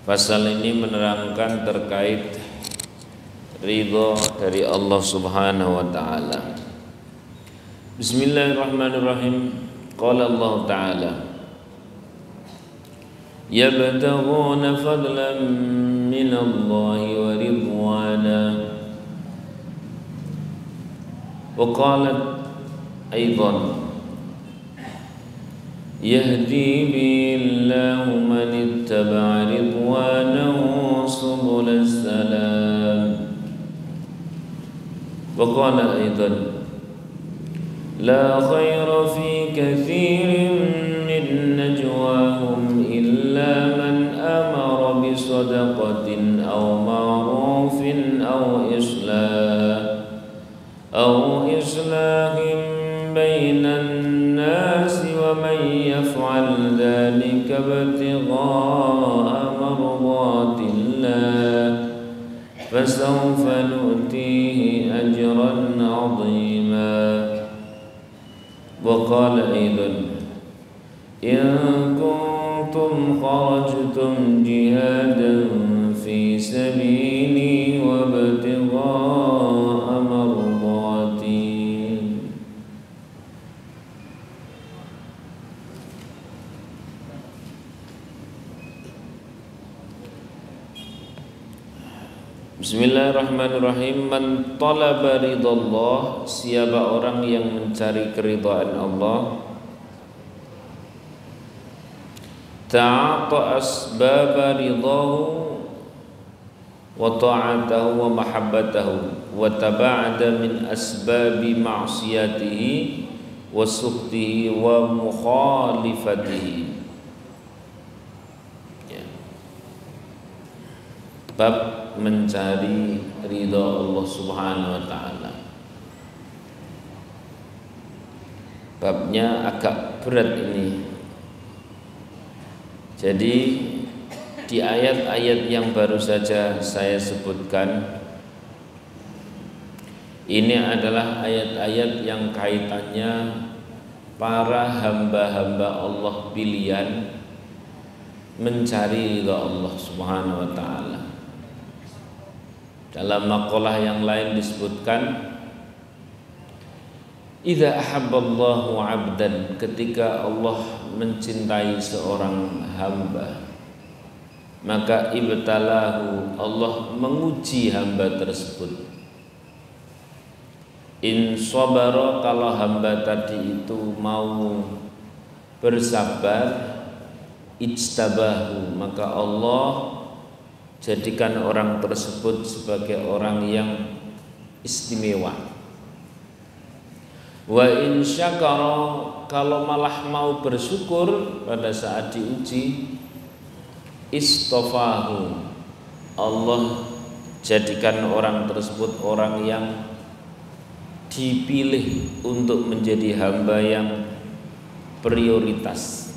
Pasal ini menerangkan terkait ridho dari Allah Subhanahu wa taala. Bismillahirrahmanirrahim. Qala Allah taala, yabtaghuna fadlan min Allah wa ridwana. Wa qalat aidan, yahdi billahu man ittaba'a ridwanahu subul salam. Wa qala aidan, la khaira fi kathirin min najwahum illa man amara bi sadaqatin aw ma'rufin aw islahin bainan nasi wa man yaf'al dhalika ibtigha'a mardatillah fasawfa nu'tihi ajran 'azima. Wa qala aidan, in kuntum kharajtum jihadan fi sabili wa ibtigha'a mardati. Bismillahirrahmanirrahim. Man talaba ridallah, siapa orang yang mencari keridhaan Allah, ta'ata asbaba ridahu wa ta'atahu wa mahabbatahu wa taba'ada min asbabi ma'siyatihi wa sukhtihi wa mukhalifatihi. Bab mencari ridha Allah Subhanahu wa taala. Babnya agak berat ini. Jadi di ayat-ayat yang baru saja saya sebutkan, ini adalah ayat-ayat yang kaitannya para hamba-hamba Allah pilihan mencari ridha Allah Subhanahu wa taala. Dalam maqalah yang lain disebutkan, idza ahabballahu 'abdan, ketika Allah mencintai seorang hamba, maka ibtalahu, Allah menguji hamba tersebut. In sabara, kalau hamba tadi itu mau bersabar, ijtabahu, maka Allah jadikan orang tersebut sebagai orang yang istimewa. Wa in syakara, kalau malah mau bersyukur pada saat diuji, istofahu, Allah jadikan orang tersebut orang yang dipilih untuk menjadi hamba yang prioritas.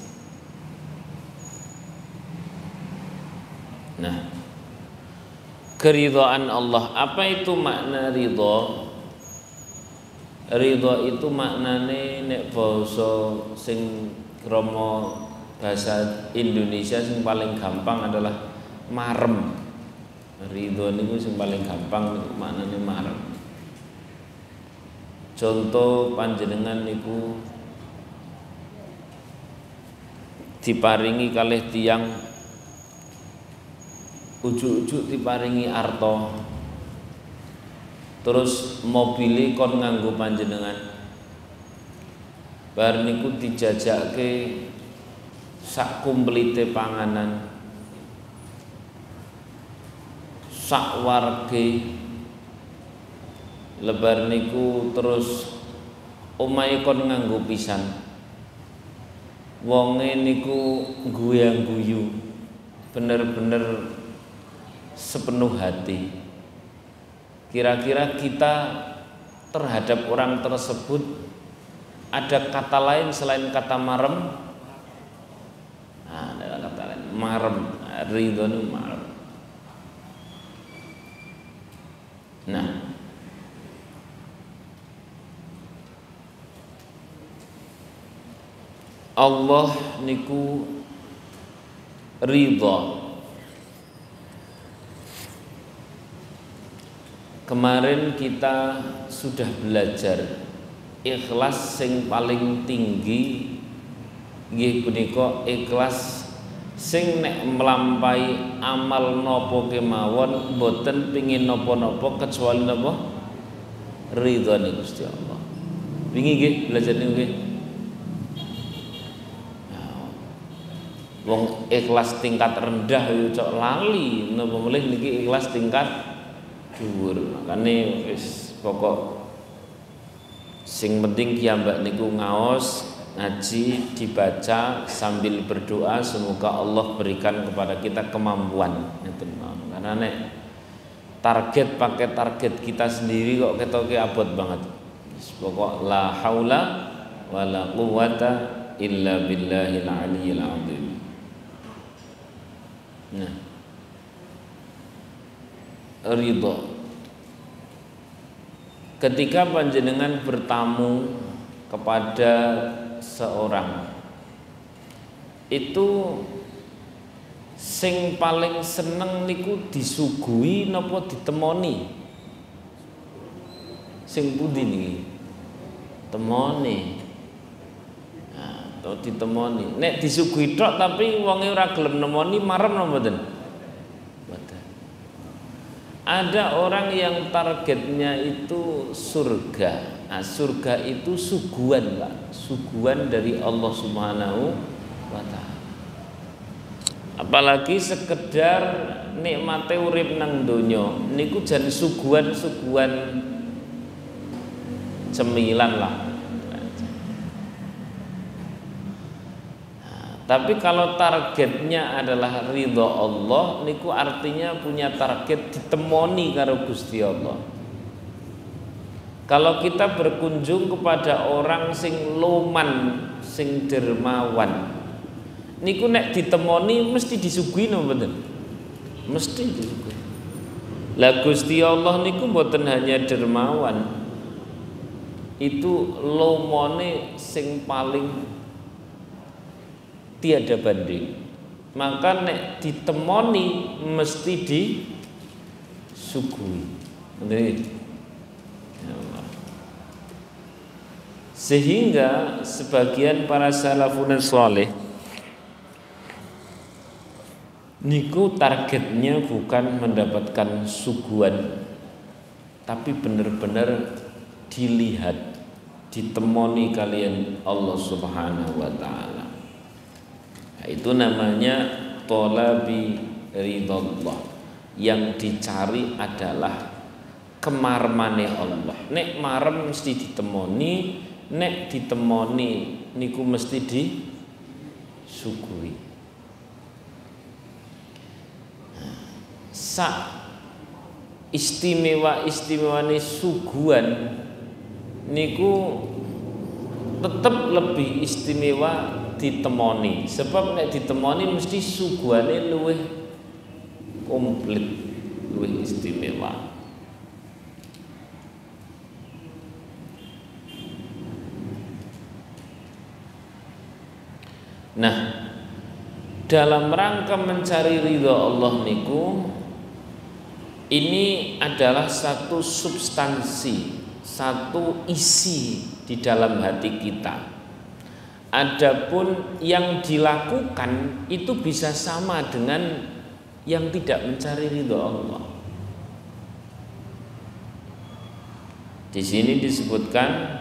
Nah, keridhaan Allah, apa itu makna ridha? Ridha itu maknane nek basa sing krama bahasa Indonesia sing paling gampang adalah marem. Ridha niku sing paling gampang maknane marem. Contoh panjenengan niku diparingi kalih tiyang, ujuk-ujuk diparingi arta, terus mobile kon nganggo panjenengan, bar niku dijajake sak kumplite panganan, sak warge, lebar niku terus omahe kon nganggo pisan, wonge niku guyang-guyu, bener-bener sepenuh hati. Kira-kira kita terhadap orang tersebut ada kata lain selain kata marem? Nah, ada kata lain, marem, ridho nu marem. Nah, Allah niku ridha kemarin kita sudah belajar ikhlas sing paling tinggi nggih punika ikhlas sing nek melampaui amal napa kemawon mboten pingin napa-napa kecuali napa ridhone Gusti Allah. Wingi nggih belajar niku nggih. Wong ikhlas tingkat rendah yo cok lali napa melih niki ikhlas tingkat dhuwur. Makane wis pokok sing penting kiambak niku ngaos ngaji dibaca sambil berdoa semoga Allah berikan kepada kita kemampuan ngeten mawon. Karena nek target pakai target kita sendiri kok ketoke abot banget. Pokok la haula wala quwata illa billahil aliyyil azim. Nah, ridho. Ketika panjenengan bertamu kepada seorang, itu sing paling seneng niku disuguhi napa ditemoni? Sing pundi niki? Temoni. Nah, atau ditemoni. Nek disuguhi tok tapi wonge ora gelem nemoni marem napa mboten? Mboten. Ada orang yang targetnya itu surga. Nah, surga itu suguhan, Pak. Suguhan dari Allah Subhanahu wa taala. Apalagi sekedar nikmate urip nang donya niku jan suguhan-suguhan cemilan lah. Nah, tapi kalau targetnya adalah ridho Allah niku artinya punya target ditemoni karo Gusti Allah. Kalau kita berkunjung kepada orang sing loman, sing dermawan, niku nek ditemoni mesti disuguhi napa mboten? Mesti disuguhi. Lah Gusti Allah niku mboten hanya dermawan. Itu lomone sing paling tiada banding. Maka nek ditemoni mesti disuguhi. Nggih. Sehingga sebagian para salafun saleh niku targetnya bukan mendapatkan suguhan, tapi benar-benar dilihat, ditemoni kalian Allah Subhanahu wa taala. Nah, itu namanya thalabi ridallah. Yang dicari adalah kemarmane Allah. Nek marem mesti ditemoni, nek ditemoni niku mesti disuguhi. Sak istimewa-istimewane suguhan niku tetep lebih istimewa ditemoni. Sebab nek ditemoni mesti suguhane luwih komplit, luwih istimewa. Nah, dalam rangka mencari ridha Allah niku, ini adalah satu substansi, satu isi di dalam hati kita. Adapun yang dilakukan itu bisa sama dengan yang tidak mencari ridha Allah. Di sini disebutkan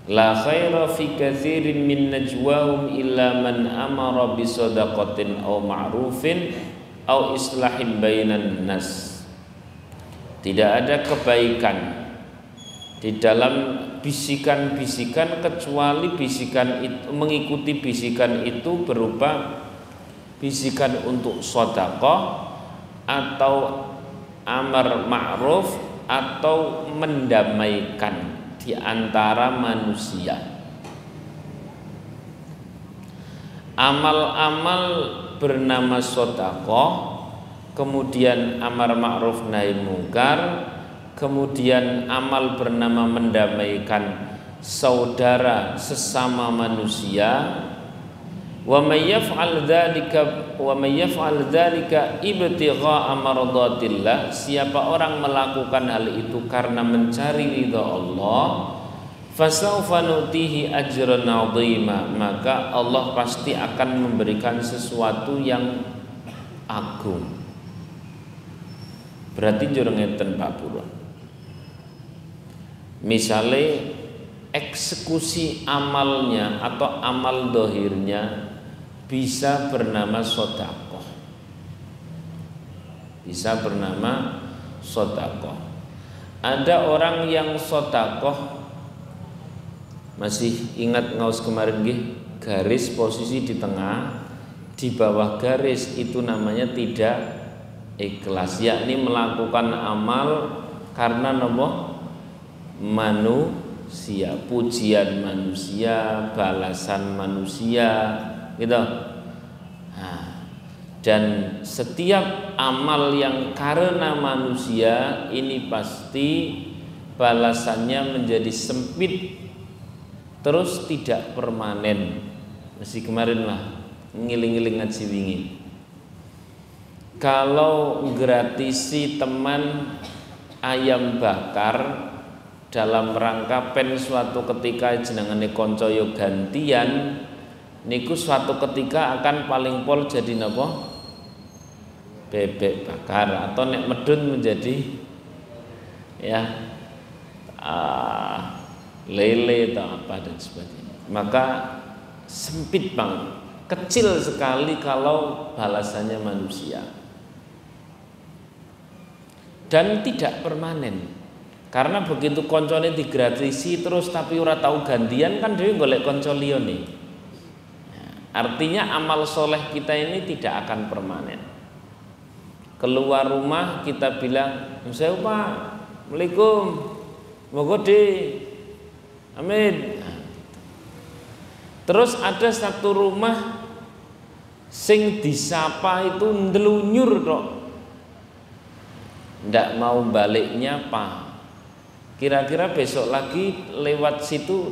la khaira fi katsirin min najwahum illa man amara bi shadaqatin aw ma'rufin aw islahin bainan nas. Tidak ada kebaikan di dalam bisikan-bisikan kecuali bisikan itu, mengikuti bisikan itu berupa bisikan untuk sedekah atau amar ma'ruf atau mendamaikan di antara manusia. Amal-amal bernama sedekah, kemudian amar ma'ruf nahi mungkar, kemudian amal bernama mendamaikan saudara sesama manusia, Wa may yaf'al dzalika ibtigha'a mardatillah, siapa orang melakukan hal itu karena mencari ridha Allah, fasawfa nutihi ajran 'azima, maka Allah pasti akan memberikan sesuatu yang agung. Berarti jurang ngeten Pak Purwan. Misale eksekusi amalnya atau amal dohirnya bisa bernama sodakoh, bisa bernama sodakoh. Ada orang yang sodakoh, masih ingat ngaus kemarin nggih, garis posisi di tengah, di bawah garis itu namanya tidak ikhlas, yakni melakukan amal karena nopo manusia, pujian manusia, balasan manusia, gitu. Nah, dan setiap amal yang karena manusia ini pasti balasannya menjadi sempit, terus tidak permanen. Masih kemarin lah ngiling-ngiling ngaji wingi. Kalau gratisi teman ayam bakar dalam rangka pen suatu ketika jenengane kanca yo gantian, niku suatu ketika akan paling pol jadi napa? Bebek bakar, atau nek medun menjadi ya lele atau apa dan sebagainya. Maka sempit Bang, kecil sekali kalau balasannya manusia. Dan tidak permanen. Karena begitu koncone digratisi terus tapi ora tahu gantian, kan dhewe golek kanca liyane. Artinya amal soleh kita ini tidak akan permanen. Keluar rumah kita bilang, "Saya Pak, Assalamualaikum, moga di, amin." Terus ada satu rumah sing disapa itu ndelunyur tok, ndak mau baliknya Pak. Kira-kira besok lagi lewat situ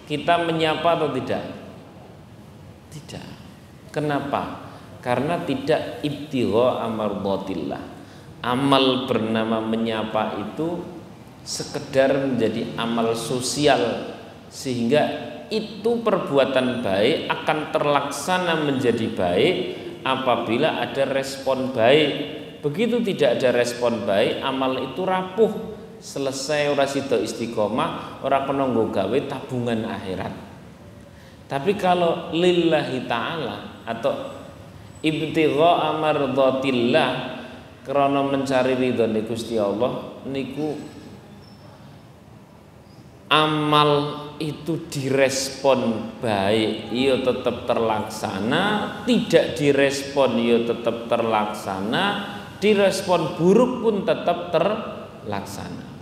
kita menyapa atau tidak? Tidak. Kenapa? Karena tidak ibtigha mardatillah. Amal bernama menyapa itu sekedar menjadi amal sosial, sehingga itu perbuatan baik akan terlaksana menjadi baik apabila ada respon baik. Begitu tidak ada respon baik, amal itu rapuh. Selesai ora sida istiqomah, ora kena nggo gawe tabungan akhirat. Tapi kalau lillahi ta'ala atau ibtigha mardatillah, karena mencari ridhone Gusti Allah, niku amal itu direspon baik ya tetap terlaksana, tidak direspon ya tetap terlaksana, direspon buruk pun tetap terlaksana.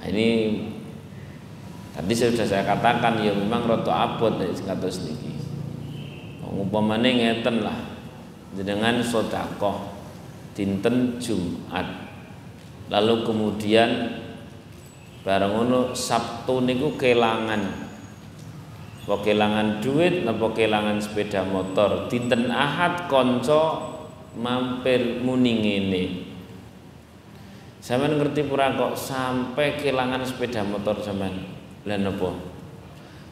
Nah, ini tadi sudah saya katakan ya memang roto abot dari kados niki. Umpamane ngeten lah, jenengan sedekah dinten Jumat, lalu kemudian bareng ngono Sabtu niku kelangan, apa kelangan duit, apa kelangan sepeda motor, dinten Ahad konco mampir muni ngene. Sampeyan ngerti pura kok sampai kelangan sepeda motor sampean? Lah napa?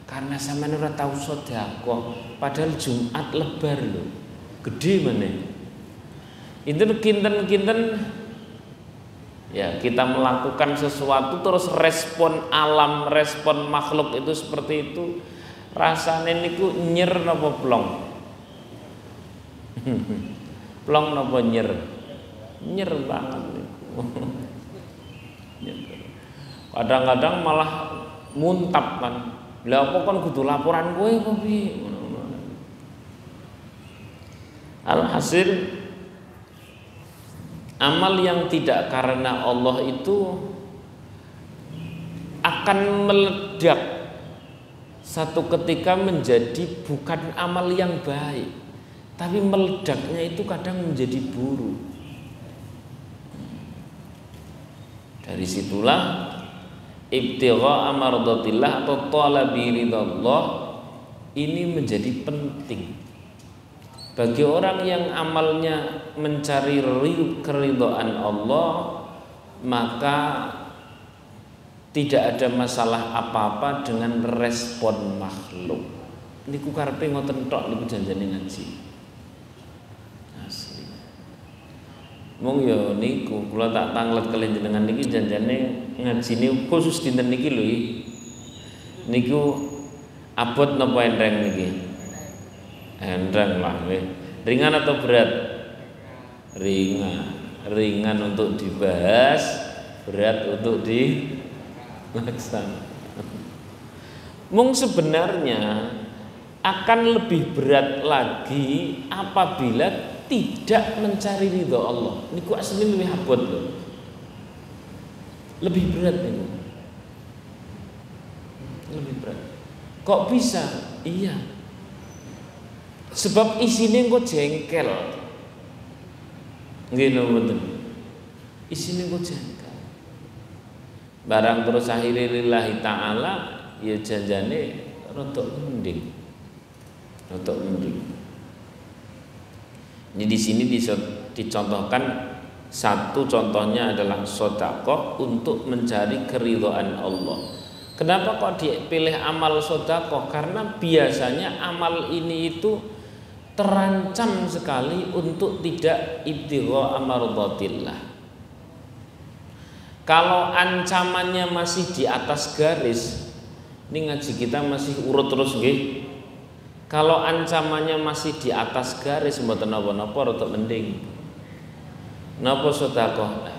Karena sampean ora tau sedekah, padahal Jumat lebar lho. Gede meneh. Inten kinten-kinten ya kita melakukan sesuatu terus respon alam, respon makhluk itu seperti itu, rasane niku nyer napa plong? Plong napa nyer? Nyer banget niku. Kadang-kadang malah muntap kan. Lah apa kan kudu laporan kowe apa piye? Alhasil amal yang tidak karena Allah itu akan meledak satu ketika menjadi bukan amal yang baik, tapi meledaknya itu kadang menjadi buruk. Dari situlah ibtigha mardatillah atau talabi ridallah ini menjadi penting bagi orang yang amalnya mencari keridhaan Allah, maka tidak ada masalah apa-apa dengan respon makhluk. Niku karepe ngoten tok niku janjane ngaji. Asli. Mong yo niku kula tak tanglet kalian jenengan niki janjane ngajine khusus dinten niki lho. Niku abot napa enreng niki? Enreng lah nggih. Ringan atau berat? Ringan. Ringan untuk dibahas, berat untuk dilaksanakan. Mung sebenarnya akan lebih berat lagi apabila tidak mencari ridho Allah. Niku asli lebih abot loh. Lebih berat niku. Lebih berat. Kok bisa? Iya. Sebab isine kok jengkel. Nggih lho mboten. Isine kok jengkel. Barang terus akhire lillahi taala ya janjane rodok mending. Rodok mending. Ini di sini dicontohkan satu contohnya adalah sedekah untuk mencari keridhaan Allah. Kenapa kok dipilih amal sedekah? Karena biasanya amal ini itu terancam sekali untuk tidak ibtigha mardatillah. Kalau ancamannya masih di atas garis, ini ngaji kita masih urut terus nggih. Kalau ancamannya masih di atas garis mboten napa-napa rada mending. Napa sedekah?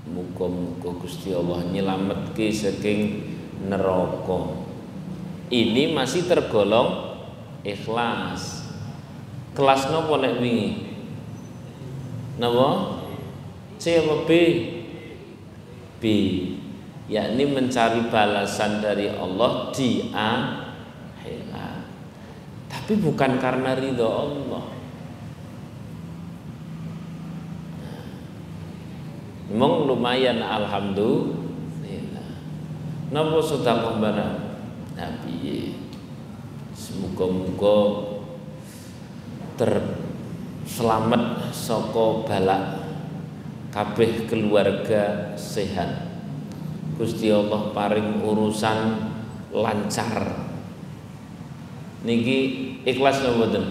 Muga-muga Gusti Allah nyelametke saking neraka. Ini masih tergolong ikhlas. Kelas napa nek wingi? Napa? C apa B? B. Yakni mencari balasan dari Allah di akhirat. Tapi bukan karena ridho Allah. Memang lumayan alhamdulillah. Napa sedekah barang Nabi. Semoga-moga terselamat saka balak kabeh keluarga sehat. Gusti Allah paring urusan lancar. Niki ikhlas napa mboten?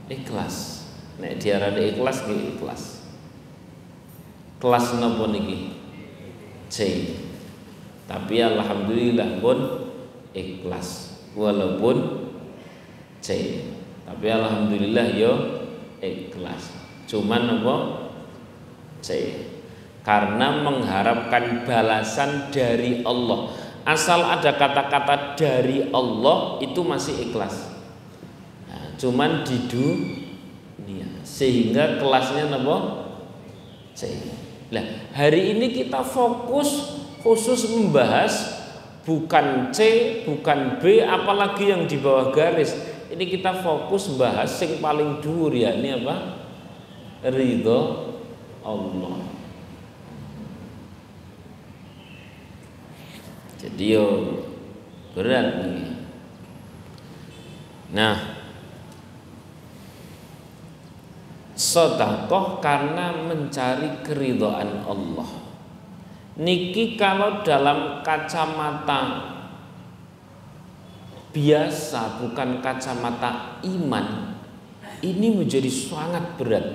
Ikhlas. Nek diarani ikhlas nggih ikhlas. Kelas napa niki? C. Tapi alhamdulillah pun ikhlas walaupun C. Tapi alhamdulillah yo ikhlas. Cuman napa? C. Karena mengharapkan balasan dari Allah. Asal ada kata-kata dari Allah itu masih ikhlas. Nah, cuman di dunia sehingga kelasnya napa? C. Nah, hari ini kita fokus khusus membahas bukan C, bukan B, apalagi yang di bawah garis. Ini kita fokus bahas yang paling dhuwur yakni apa? Ridho Allah. Jadi yo berat nih. Nah, sedekah karena mencari keridhaan Allah. Niki kalau dalam kacamata biasa, bukan kacamata iman, ini menjadi sangat berat.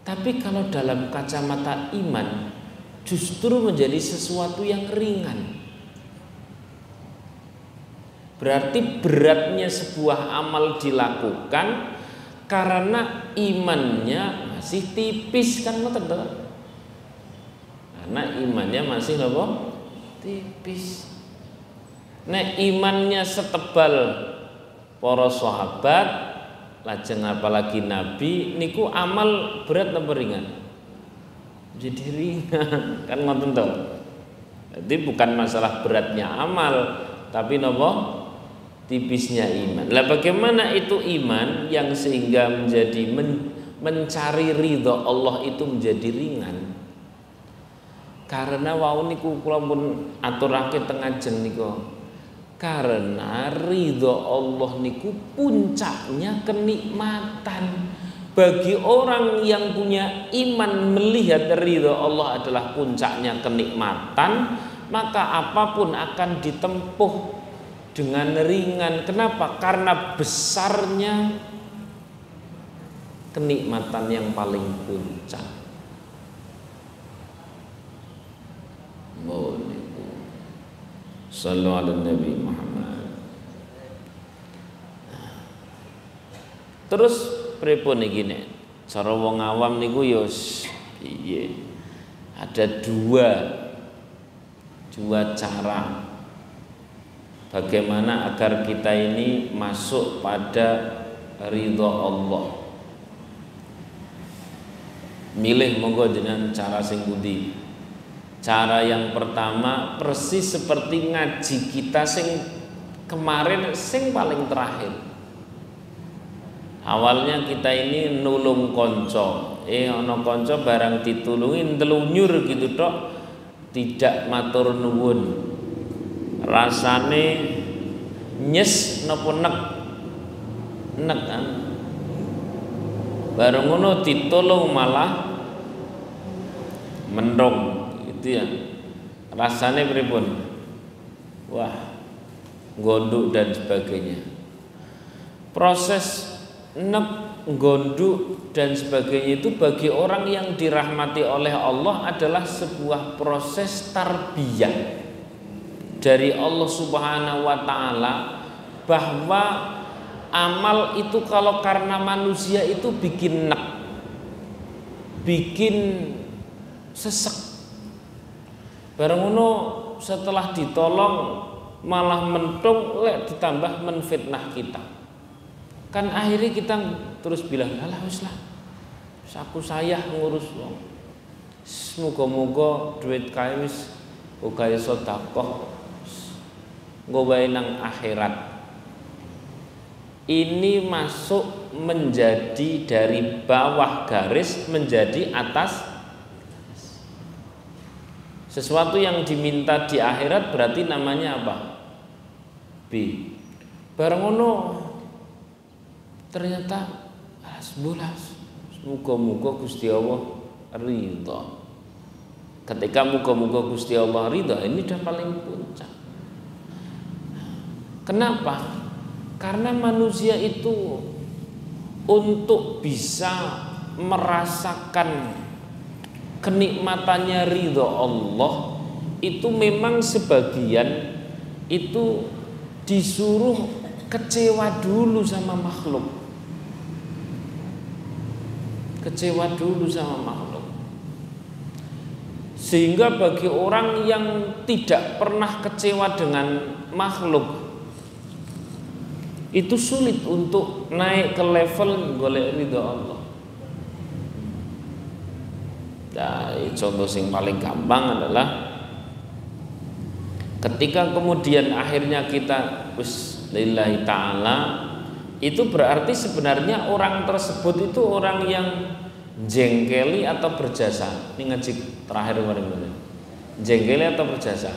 Tapi kalau dalam kacamata iman, justru menjadi sesuatu yang ringan. Berarti beratnya sebuah amal dilakukan karena imannya masih tipis, kan ngoten to? Karena imannya masih apa? Tipis. Nek imannya setebal para sahabat, lajeng apalagi Nabi, niku amal berat napa ringan? Jadi ringan, kan ngoten to? Jadi bukan masalah beratnya amal, tapi napa? Tipisnya iman. Lah bagaimana itu iman yang sehingga menjadi mencari ridho Allah itu menjadi ringan? Karena wau niku kula pun aturake teng ajeng niku. Karena ridho Allah niku puncaknya kenikmatan. Bagi orang yang punya iman melihat ridho Allah adalah puncaknya kenikmatan, maka apapun akan ditempuh dengan ringan. Kenapa? Karena besarnya kenikmatan yang paling puncak. Sallu ala Nabi Muhammad. Terus pripun iki nek cara wong awam niku ya piye? Ada dua cara bagaimana agar kita ini masuk pada ridho Allah. Milih monggo dengan cara sing pundi? Cara yang pertama persis seperti ngaji kita sing kemarin sing paling terakhir. Awalnya kita ini nulung konco, ono konco barang ditulungin telunyur gitu tok, tidak matur nuwun. Rasane nyes napa nek kan. Bareng ngono ditulung malah mendong. Itu ya rasanya pripun, wah gonduk dan sebagainya. Proses nek gonduk dan sebagainya itu bagi orang yang dirahmati oleh Allah adalah sebuah proses tarbiyah dari Allah Subhanahu wa taala, bahwa amal itu kalau karena manusia itu bikin nek, bikin sesek. Bareng ngono setelah ditolong malah mentung, lek ditambah menfitnah kita. Kan akhirnya kita terus bilang, alah wis lah, aku sayah ngurus wong. Muga-muga duit kae wis uga sedekah nggo wae nang akhirat. Ini masuk menjadi dari bawah garis menjadi atas. Sesuatu yang diminta di akhirat berarti namanya apa? B. Bareng ngono ternyata asbulas. Muga-muga Gusti Allah ridha. Ketika muga-muga Gusti Allah ridha, ini udah paling puncak. Kenapa? Karena manusia itu untuk bisa merasakan kenikmatannya ridho Allah itu memang sebagian itu disuruh kecewa dulu sama makhluk, kecewa dulu sama makhluk, sehingga bagi orang yang tidak pernah kecewa dengan makhluk itu sulit untuk naik ke level golek ridho Allah. Nah, contoh yang paling gampang adalah ketika kemudian akhirnya kita lillahi ta'ala, itu berarti sebenarnya orang tersebut itu orang yang jengkeli atau berjasa. Ini ngaji terakhir kemarin. Jengkeli atau berjasa?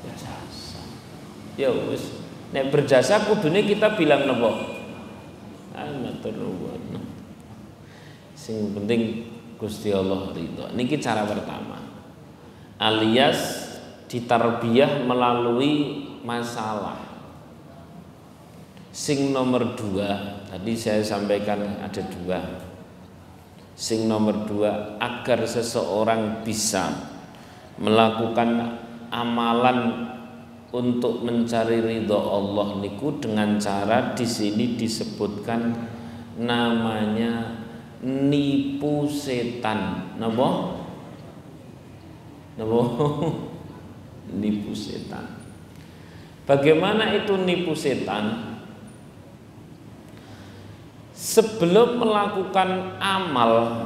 Berjasa. Ya wis, nek berjasa kudune kita bilang napa? Matur nuwun. Sing penting Gusti Allah ridho. Niki cara pertama, alias ditarbiyah melalui masalah. Sing nomor dua, tadi saya sampaikan ada dua. Sing nomor dua, agar seseorang bisa melakukan amalan untuk mencari ridho Allah niku dengan cara di sini disebutkan namanya nipu setan. Napa? Nipu setan. Bagaimana itu nipu setan? Sebelum melakukan amal,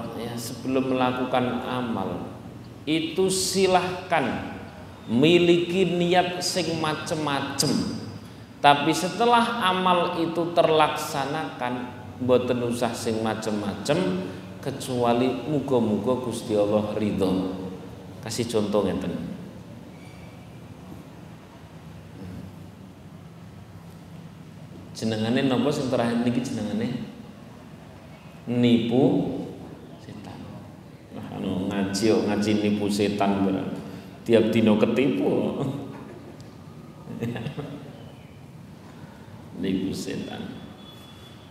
itu silahkan miliki niat sing macem-macem. Tapi setelah amal itu terlaksanakan, mboten usah sing macem-macem kecuali muga-muga Gusti Allah ridho. Kasih contoh ngeten. Jenengane napa sing terakhir niki jenengane nipu setan. Nah, ngaji nipu setan berarti tiap dino ketipu. Nipu setan.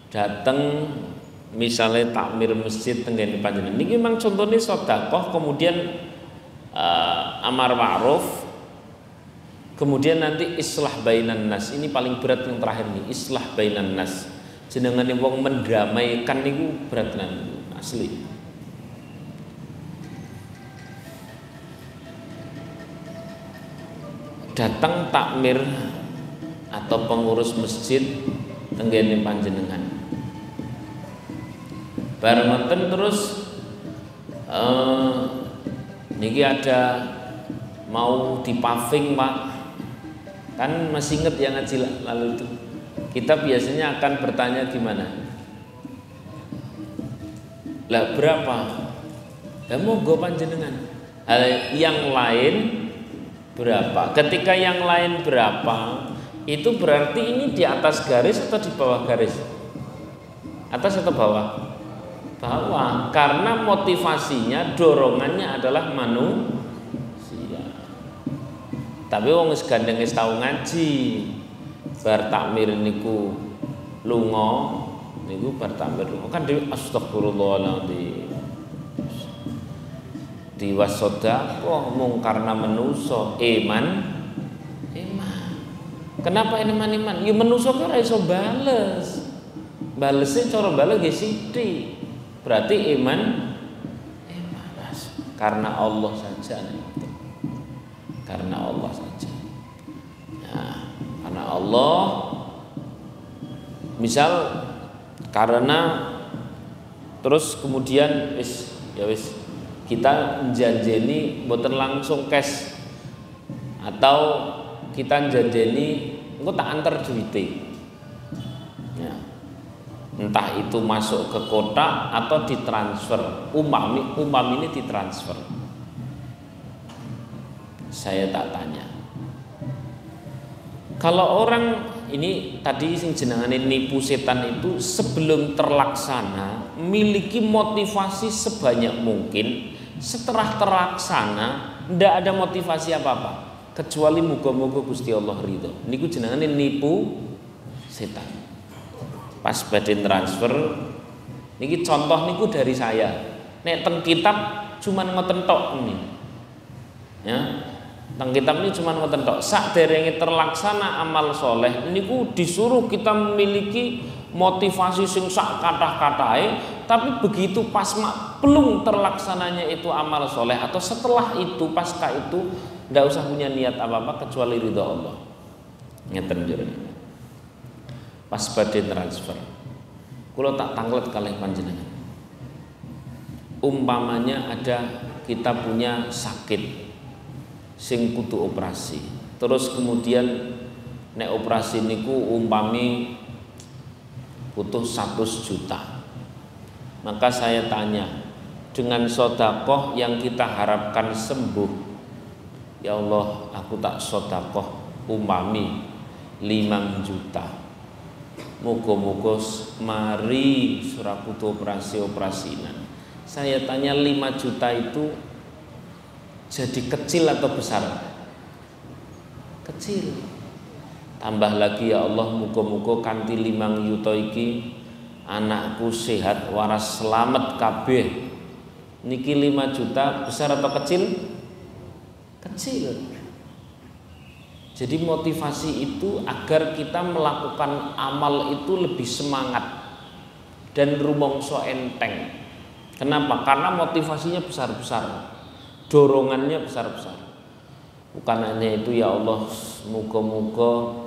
Datang misalnya takmir masjid tenggene panjenengan niki memang contohnya sedekah kemudian amar ma'ruf kemudian nanti islah bainan nas. Ini paling berat yang terakhir nih, islah bainan nas. Jenengane wong mendamaikan niku berat tenan asli. Datang takmir atau pengurus masjid tenggene panjenengan. Bareng ngoten terus niki ada mau dipaving Pak. Kan masih inget yang ngaji lalu itu. Kita biasanya akan bertanya gimana? Lah berapa? Ya monggo panjenengan. Yang lain berapa? Ketika yang lain berapa, itu berarti ini di atas garis atau di bawah garis? Atas atau bawah? Bawah. Karena motivasinya, dorongannya adalah manusia. Tapi wong wis gandeng wis tau ngaji. Bar takmir niku lunga niku bar takmir lunga kan di astagfirullahaladzim diwasoda kok mung karena menuso iman kenapa iman ya menuso kok ora iso balesnya cara bales nggih sithik berarti iman karena Allah saja karena Allah saja. Nah, karena Allah misal karena terus kemudian wis kita janjeni mboten langsung cash atau kita janjeni engko tak antar duite ya. Entah itu masuk ke kotak atau ditransfer umami ini ditransfer. Saya tak tanya kalau orang ini tadi sing jenengane nipu setan itu sebelum terlaksana miliki motivasi sebanyak mungkin, setelah terlaksana ndak ada motivasi apa-apa kecuali muga-muga Gusti Allah ridho. Niku jenengane nipu setan. Pas badhe transfer niki contoh niku dari saya. Nek teng kitab cuman ngoten tok ini. Ya. Teng kitab ini cuma ngoten tok. Sakderenge terlaksana amal soleh niku disuruh kita memiliki motivasi sing sak kathah-kathahe, tapi begitu pas belum terlaksananya itu amal soleh atau setelah itu pasca itu ndak usah punya niat apa-apa kecuali ridha Allah. Ngeten jare. Pas badhe transfer. Kula tak tanglet kalih panjenengan. Umpamanya ada kita punya sakit sing kudu operasi. Terus kemudian nek operasi niku umpami butuh 100 juta. Maka saya tanya, dengan sedekah yang kita harapkan sembuh, ya Allah, aku tak sedekah umpami 5 juta. Muga-muga mari surah kudu operasinan. Saya tanya 5 juta itu jadi kecil atau besar? Kecil. Tambah lagi ya Allah muga-muga kanthi 5 yuta iki anakku sehat waras selamat kabeh. Niki 5 juta besar atau kecil? Kecil. Jadi motivasi itu agar kita melakukan amal itu lebih semangat dan rumangsa enteng. Kenapa? Karena motivasinya besar-besar. Dorongannya besar-besar. Bukan hanya itu ya Allah, muga-muga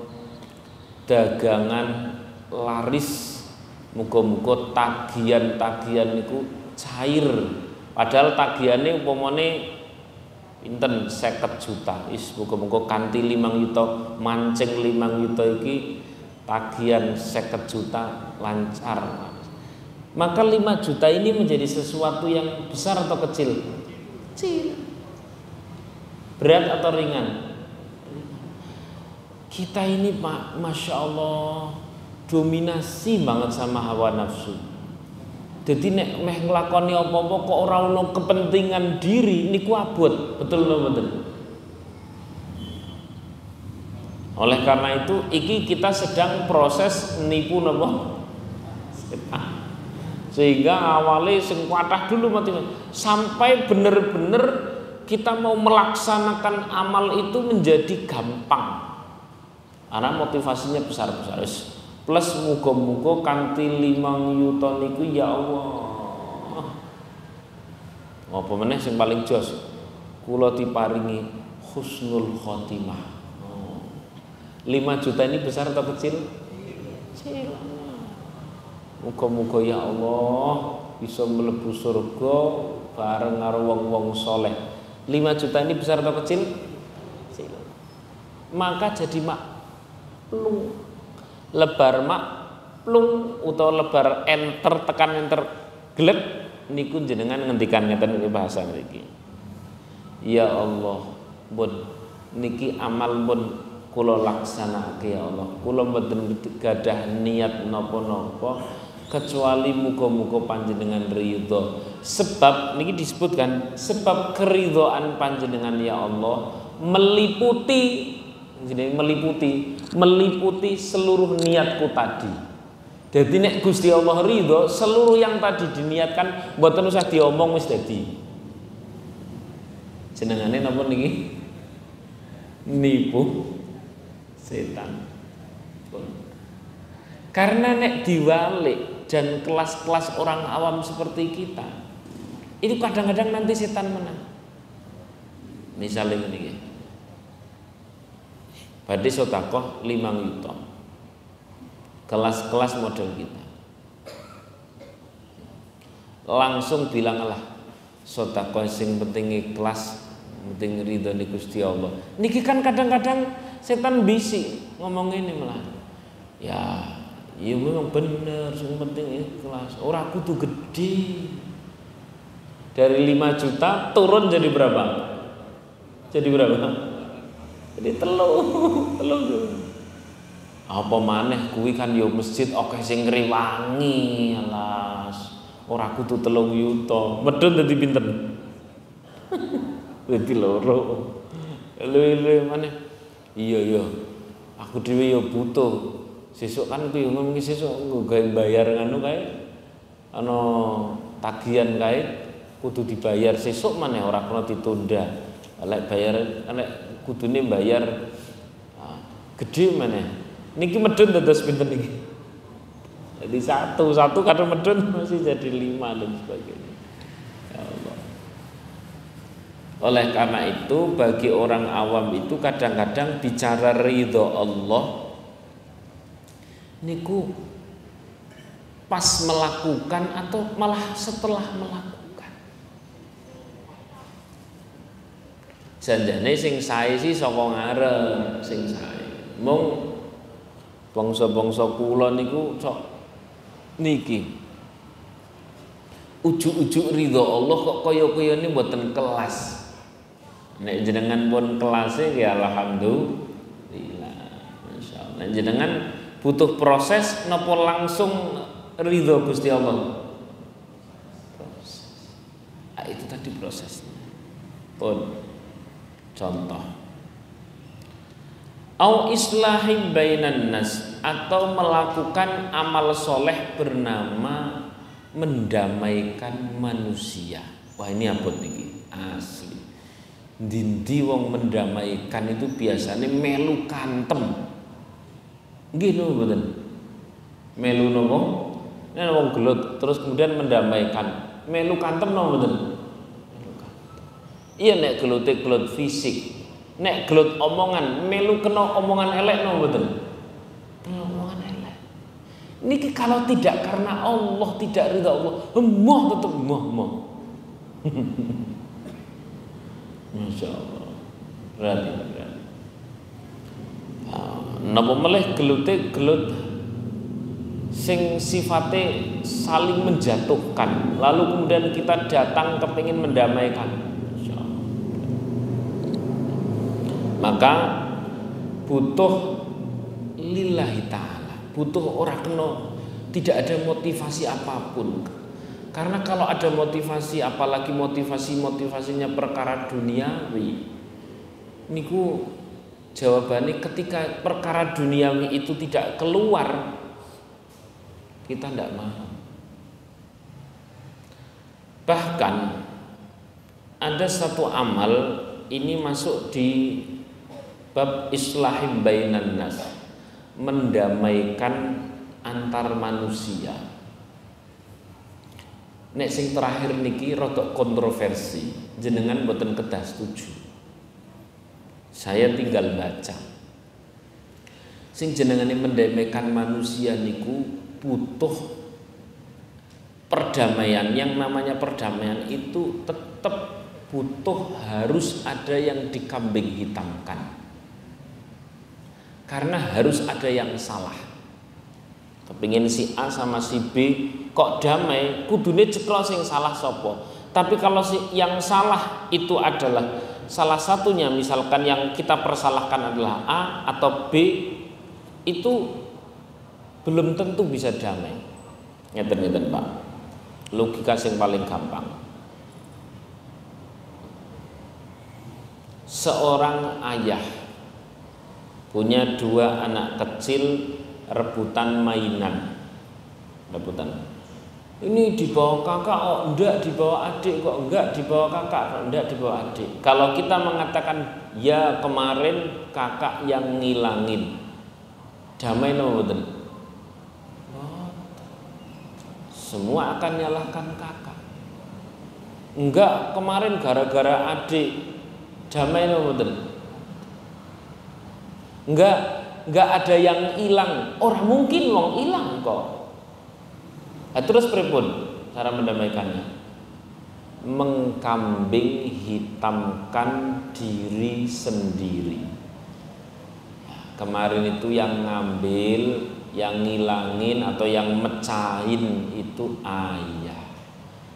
dagangan laris, muga-muga tagihan-tagihan niku cair. Padahal tagihane upamane pinten 50 juta. Muga-muga kanthi 5 yuta mancing 5 yuta iki tagihan 50 juta lancar. Maka 5 juta ini menjadi sesuatu yang besar atau kecil? Kecil. Berat atau ringan? Kita ini Pak, Masya Allah, dominasi banget sama hawa nafsu. Jadi nek meh nglakoni apa-apa kok ora ono kepentingan diri niku abot, betul lho betul. Oleh karena itu iki kita sedang proses nipu napa? Setan. Sehingga awalnya sing kuatah dulu mati sampai bener-bener kita mau melaksanakan amal itu menjadi gampang. Karena motivasinya besar-besar. Plus muga-muga kanthi 5 yuta niku ya Allah. Apa meneh sing paling jos? Kula diparingi husnul khotimah. 5 juta ini besar atau kecil? Kecil. Muga-muga ya Allah bisa mlebu surga bareng karo wong-wong soleh. 5 juta ini besar atau kecil? Kecil. Maka jadi plung. Lebar plung utawa lebar enter tekan enter gleb niku jenengan ngendikan ngeten iki bahasa mriki. Ya Allah, pun niki amal pun kula laksanake ya Allah. Kula mboten gadah niat napa-napa kecuali muga-muga panjenengan ridho. Sebab niki disebutkan sebab keridhaan panjenengan ya Allah meliputi seluruh niatku tadi. Jadi nek Gusti Allah ridho, seluruh yang tadi diniatkan mboten usah diomong wis dadi. Jenengane napa niki? Nipu setan. Karena nek diwalik dan kelas-kelas orang awam seperti kita, itu kadang-kadang nanti setan menang. Misalnya ini, badhe sedekah 5 yuta. Kelas-kelas model kita. Langsung bilang lah, sedekah sing penting ikhlas, penting ridhone Gusti Allah. Niki kan kadang-kadang setan bisi ngomong ini malah. Ya memang bener, sing penting ikhlas. Ora kudu gede. Dari 5 juta turun jadi berapa? Jadi berapa? Jadi telur. Apa maneh kuwi kan ya masjid akeh sing ngrewangi, alas. Ora kudu 3 yuta. Medhun dadi pinten? Dadi loro. Lho maneh. Iya. Aku dhewe ya butuh. Sesuk kan kuwi ngomong sesuk gawe bayar ngono kae. Ana tagihan kae kudu dibayar sesuk maneh ora kena ditunda. Lek bayar nek kudune bayar gede maneh. Niki medun dados pinten niki? Jadi satu kadang medun masih jadi 5 dan sebagainya. Ya Allah. Oleh karena itu bagi orang awam itu kadang-kadang bicara ridho Allah niku pas melakukan atau malah setelah melakukan. Janjane sing sae sih saka ngarep sing sae. Mung bangsa-bangsa kula niku sok niki ujuk-ujuk ridho Allah kok kaya-kayane mboten kelas. Nek jenengan pun kelase ya alhamdulillah. Masyaallah. Nek jenengan butuh proses napa langsung ridho Gusti Allah? Proses. Itu tadi prosesnya. Pun contoh au islahi bainan nas atau melakukan amal soleh bernama mendamaikan manusia. Wah ini apa nih? Asli. Dindi wong mendamaikan itu biasanya melu kantem. Nggih lho mboten. Melu napa? Nek wong gelut terus kemudian mendamaikan. Melu kantem napa mboten? Melu kantem. Iya nek gelute gelut fisik. Nek gelut omongan, melu kena omongan elek no mboten? Kena omongan elek. Niki kalau tidak karena Allah, tidak ridha Allah, emoh tetep emoh. Masya Allah. Berarti. Napa meleh gelute gelut sing sifate saling menjatuhkan, lalu kemudian kita datang kepingin mendamaikan. Maka butuh lillahi ta'ala, butuh orang kena tidak ada motivasi apapun. Karena kalau ada motivasi, apalagi motivasinya perkara duniawi, niku jawabannya ketika perkara duniawi itu tidak keluar, kita tidak mau. Bahkan ada satu amal, ini masuk di bab islahim bainan nas, mendamaikan antar manusia. Nek sing terakhir niki rodok kontroversi, jenengan boten kedah setuju. Saya tinggal baca. Sing jenengane mendamaikan manusia niku butuh perdamaian. Yang namanya perdamaian itu tetap butuh harus ada yang dikambing hitamkan. Karena harus ada yang salah. Kepingin si A sama si B kok damai, kudune cekel sing salah sopo. Tapi kalau yang salah itu adalah salah satunya, misalkan yang kita persalahkan adalah A atau B, itu belum tentu bisa damai. Ngeten-ngeten Pak. Logika yang paling gampang. Seorang ayah punya dua anak kecil rebutan mainan. Ini dibawa kakak, oh enggak dibawa adik, kok enggak dibawa kakak, kok enggak dibawa adik. Kalau kita mengatakan ya kemarin kakak yang ngilangin, damai no betul. Semua akan nyalahkan kakak. Enggak, kemarin gara-gara adik, damai no betul. Enggak ada yang hilang. Orang mungkin wong hilang kok. Nah, terus pripun cara mendamaikannya? Mengkambing hitamkan diri sendiri. Kemarin itu yang ngambil, yang ngilangin atau yang mecahin itu ayah.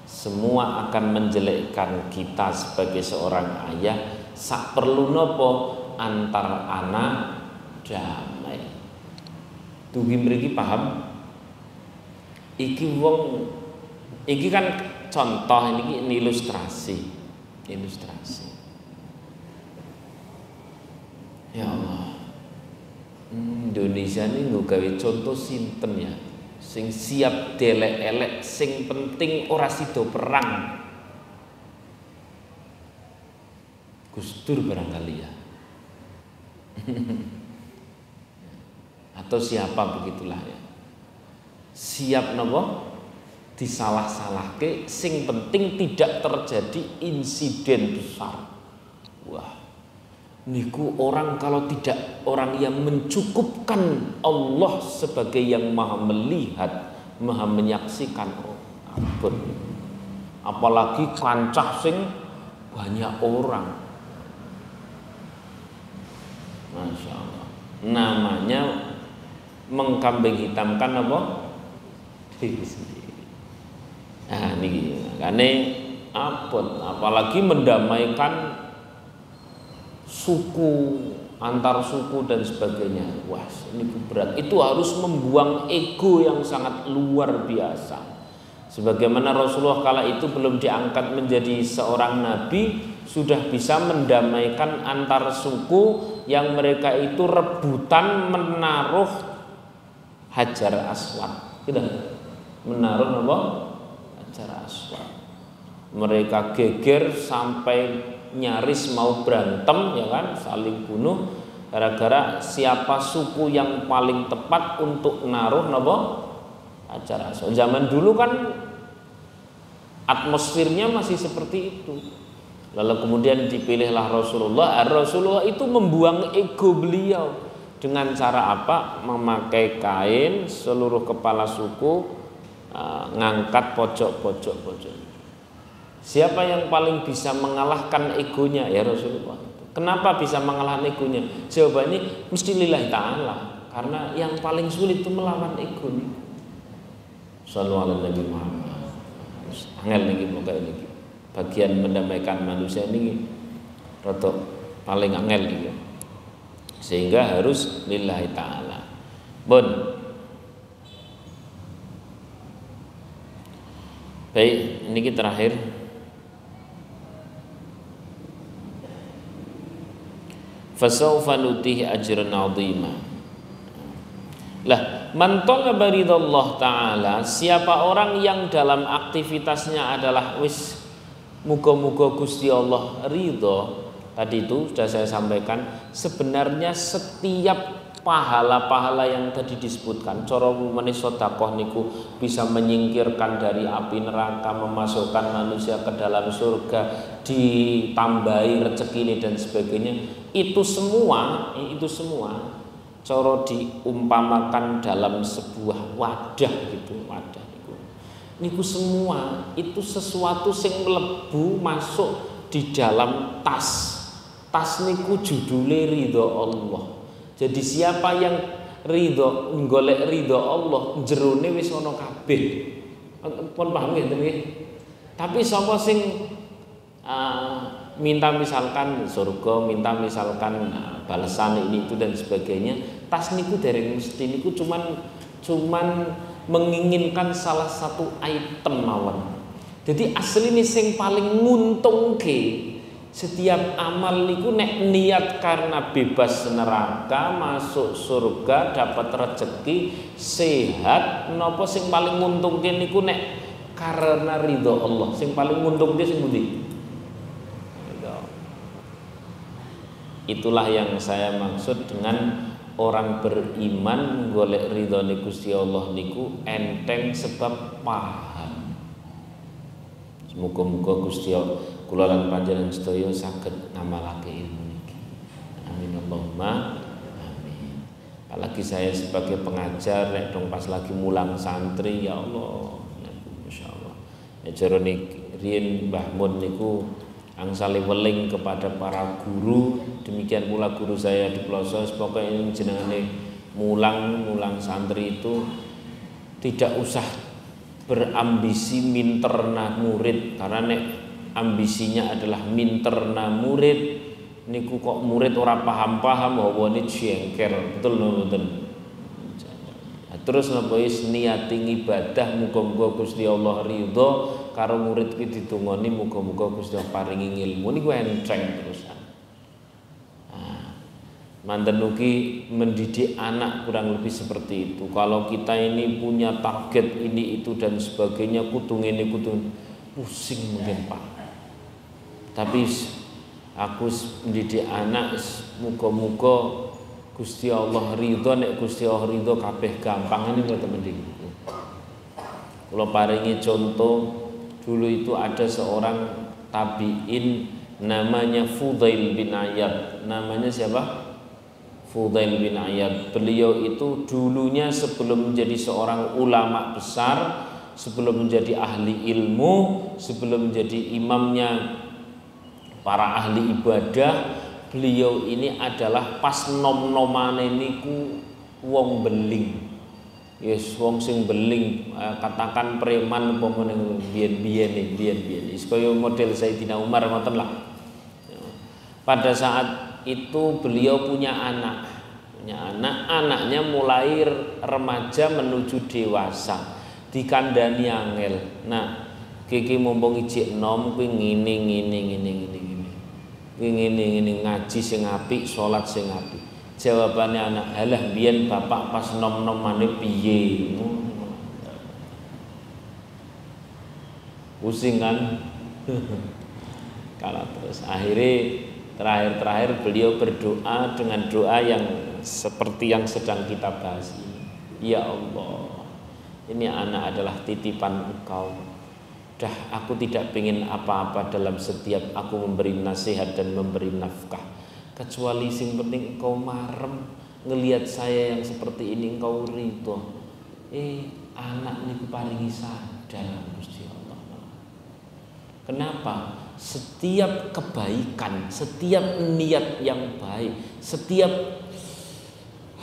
Semua akan menjelekkan kita sebagai seorang ayah. Sak perlu nopo antar anak damai. Dugi mriki paham? Iki wong, iki kan contoh, ini ilustrasi. Ya Allah, Indonesia ini nggawe contoh sinten ya, sing siap delek-elek, sing penting ora sida perang. Gus Dur barangkali ya. Atau siapa begitulah ya, siap nopo disalah-salahke, sing penting tidak terjadi insiden besar. Wah, niku orang kalau tidak orang yang mencukupkan Allah sebagai yang maha melihat, maha menyaksikan, oh ampun, apalagi kancah sing banyak orang. Masya Allah, namanya mengkambing hitamkan apa? Diri sendiri. Nah ini makanya apun, apalagi mendamaikan suku, antar suku dan sebagainya. Wah, ini berat. Itu harus membuang ego yang sangat luar biasa. Sebagaimana Rasulullah kala itu belum diangkat menjadi seorang nabi, sudah bisa mendamaikan antar suku yang mereka itu rebutan menaruh Hajar Aswad, gitu. Menaruh apa? Hajar Aswad. Mereka geger sampai nyaris mau berantem, ya kan, saling bunuh gara-gara siapa suku yang paling tepat untuk naruh apa? Hajar Aswad. Zaman dulu kan atmosfernya masih seperti itu. Lalu kemudian dipilihlah Rasulullah. Rasulullah itu membuang ego beliau. Dengan cara apa? Memakai kain seluruh kepala suku, ngangkat pojok. Siapa yang paling bisa mengalahkan egonya? Ya Rasulullah. Kenapa bisa mengalahkan egonya? Jawabannya mesti lillahi ta'ala. Karena yang paling sulit itu melawan ego nih. Sallallahu alaihi Muhammad. Angel niki pokoke niki. Bagian mendamaikan manusia ini rada paling angel niki. sehingga harus lillahi ta'ala. Bon. Baik, ini kita terakhir. Fasawfa nutihi ajran 'azima. Lah, man talaba ridallah ta'ala, siapa orang yang dalam aktivitasnya adalah wis muga-muga Gusti Allah ridho. Tadi itu sudah saya sampaikan, sebenarnya setiap pahala-pahala yang tadi disebutkan, cara meni sedekah niku bisa menyingkirkan dari api neraka, memasukkan manusia ke dalam surga, ditambahi rezeki ini dan sebagainya. Itu semua cara diumpamakan dalam sebuah wadah gitu, wadah niku semua itu sesuatu sing mlebu masuk di dalam tas niku judule ridho Allah. Jadi siapa yang ridho, golek ridho Allah, jerone wis ana kabeh. Pun paham ya nggih? Tapi sapa sing minta misalkan surga, minta misalkan balasan ini itu dan sebagainya, tas niku dereng mesti niku cuman menginginkan salah satu item mawon. Jadi asline sing paling nguntungke setiap amal niku nek niat karena bebas neraka, masuk surga, dapat rezeki, sehat, napa sing paling nguntungke niku nek karena ridho Allah. Sing paling nguntungke sing pundi? Itulah yang saya maksud dengan orang beriman golek ridhone Gusti Allah niku enteng sebab paham. Semoga-moga Gusti Allah kula lan panjenengan sedaya saged ngamalake ilmu niki. Amin Allahumma amin. Apalagi saya sebagai pengajar nek dong pas lagi mulang santri, ya Allah, masyaallah. Ya jare riyen Mbah Mun niku angsale weling kepada para guru, demikian pula guru saya di pelosok. Pokoknya jenengane mulang santri itu tidak usah berambisi minterna murid, karena nek ambisinya adalah minterna murid niku kok murid ora paham-paham hawane jengker, betul mboten? Terus napa wis niati ibadah muga-muga Gusti Allah ridho karo murid ki ditungoni muga-muga Gusti Allah paringi ilmu niku enteng terusan. Manten ugi mendidik anak kurang lebih seperti itu. Kalau kita ini punya target ini itu dan sebagainya, kudu ngene kudu pusing mungkin Pak. Tapi aku mendidik anak muga-muga Gusti Allah ridho, nek Gusti Allah ridho kabeh gampang ini mboten mending. Kula paringi contoh, dulu itu ada seorang tabi'in namanya Fudail bin Iyad. Namanya siapa? Fudail bin Iyad. Beliau itu dulunya sebelum menjadi seorang ulama besar, sebelum menjadi ahli ilmu, sebelum menjadi imamnya para ahli ibadah, beliau ini adalah pas nom-nomane niku wong beling. Yes, wong sing beling, katakan preman umpama biyen-biyen. Wis kaya model Sayyidina Umar ngoten lah. Pada saat itu beliau punya anak, anaknya mulai remaja menuju dewasa, dikandani angel. Nah, kiki mumpung ijik nom kuwi ngene ngaji sing apik, salat sing apik. Jawabane anak, "Halah biyen bapak pas nom-nomane piye?" Pusing kan? Kalah terus. Akhirnya terakhir beliau berdoa dengan doa yang seperti yang sedang kita bahas ini. Ya Allah, ini anak adalah titipan Engkau. Dah aku tidak ingin apa-apa dalam setiap aku memberi nasihat dan memberi nafkah, kecuali sing penting Engkau marem ngelihat saya yang seperti ini, Engkau ridho. Anak niku paringi sadar Gusti Allah. Kenapa? Setiap kebaikan, setiap niat yang baik, setiap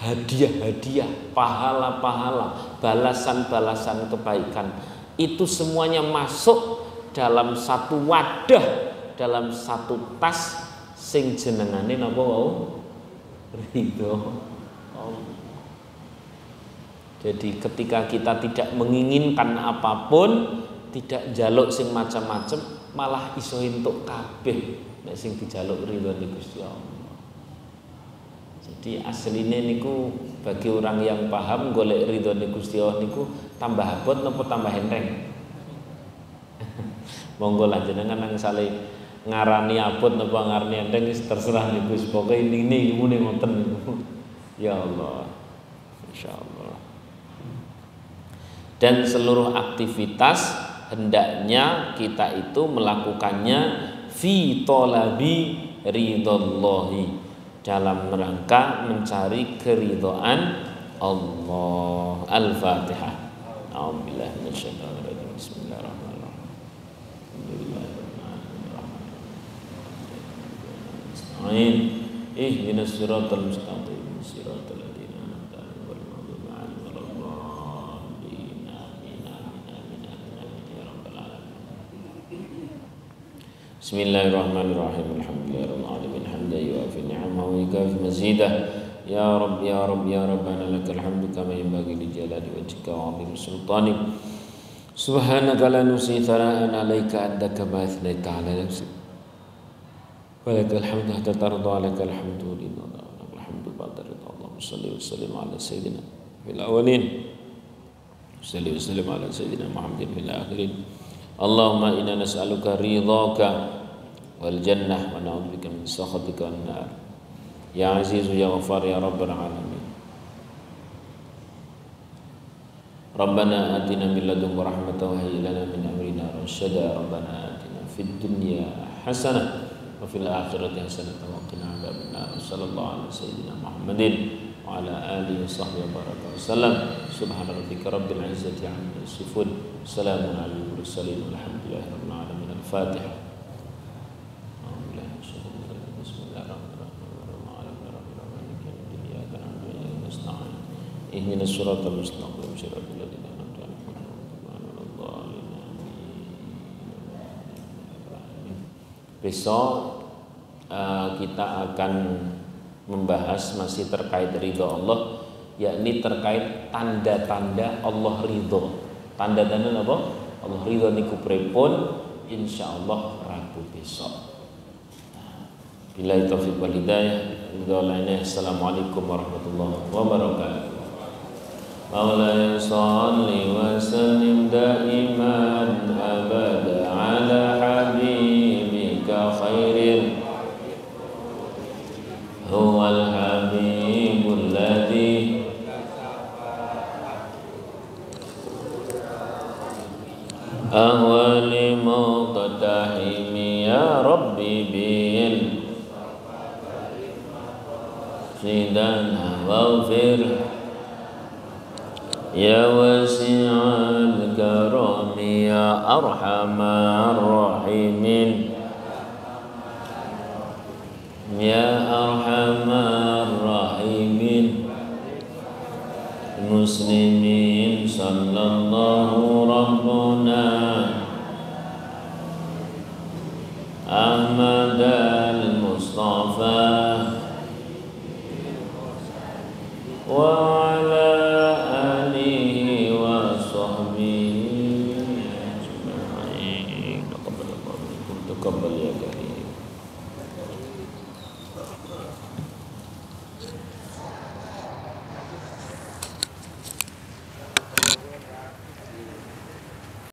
hadiah-hadiah, pahala-pahala, balasan-balasan kebaikan, itu semuanya masuk dalam satu wadah, dalam satu tas sing jenengane napa wau? ridho Allah. Jadi ketika kita tidak menginginkan apapun, tidak jaluk sing macam-macam, malah iso entuk kabeh nek sing dijaluk ridhone Gusti Allah. Jadi asline niku bagi orang yang paham golek ridhone Gusti Allah niku tambah abot napa tambah enteng. Monggo lah jenengan nang sale ngarani abot napa ngarani enteng wis terserah niku, pokoke ini muni ngoten niku. Ya Allah. Insyaallah. Dan seluruh aktivitas hendaknya kita itu melakukannya fi thalabi ridhallahi, dalam rangka mencari keridhaan Allah. Al-Fatihah. A'udzubillahi minasyaitonir rajim. Bismillahirrahmanirrahim. Amin. Ihdinas siratal mustaqim. Siratal ladzina an'amta 'alaihim ghairil maghdubi 'alaihim waladdallin. Amin. Amin. Ya rabbal alamin. Bismillahirrahmanirrahim. Alhamdulillahirabbil alamin. Hamdan yu'afi ni'amahu wa yukafi mazidah. Ya Rabb ya Rabb ya Rabbana lakal hamdu kama yanbaghi li jalali wajhika wa 'azimi sultanik. Subhanaka la nuhsi thana'an 'alaika anta kama athnaita 'ala nafsik. Walakal hamdu hatta tarda, walakal hamdu ridha, walakal hamdu ba'da ridha. Allahumma shalli wa sallim ala sayyidina fil awwalin, shalli wa sallim ala sayyidina Muhammadin fil akhirin. Allahumma inna nas'aluka ridhaka wal jannah wa na'udzubika min sakhatika wan nar. Ya Aziz ya Ghaffar ya Rabbal alamin. Rabbana atina min ladunka rahmatan wa hayyi lana min amrina rasyada. Rabbana atina fid dunya hasanah wa fil akhirati hasanah wa qina adzabannar. Sallallahu alaihi sayyidina Muhammadin wa ala alihi wa sahbihi wa baraka wasallam. Subhana rabbika rabbil izzati amma yasifun. Salamun alal mursalin walhamdulillahi rabbil alamin. Al-Fatihah. Ihdinas siratal mustaqim siratal ladzina an'amta 'alaihim. Besok kita akan membahas masih terkait ridho Allah, yakni terkait tanda-tanda Allah ridho. Tanda-tanda apa? Allah ridho niku pripun? Insyaallah Rabu besok. Billahi taufiq wal hidayah. Assalamualaikum warahmatullahi wabarakatuh. Maulaya salli wa sallim daiman abada ala habibika khairin huwal habibul ladzi ahwali muqtahimi ya rabbi bil sidana waghfir ya wasi'al karami ya arhamar rahimin ya arhamar rahimin. Muslimin sallallahu rabbuna Ahmad al-Mustafa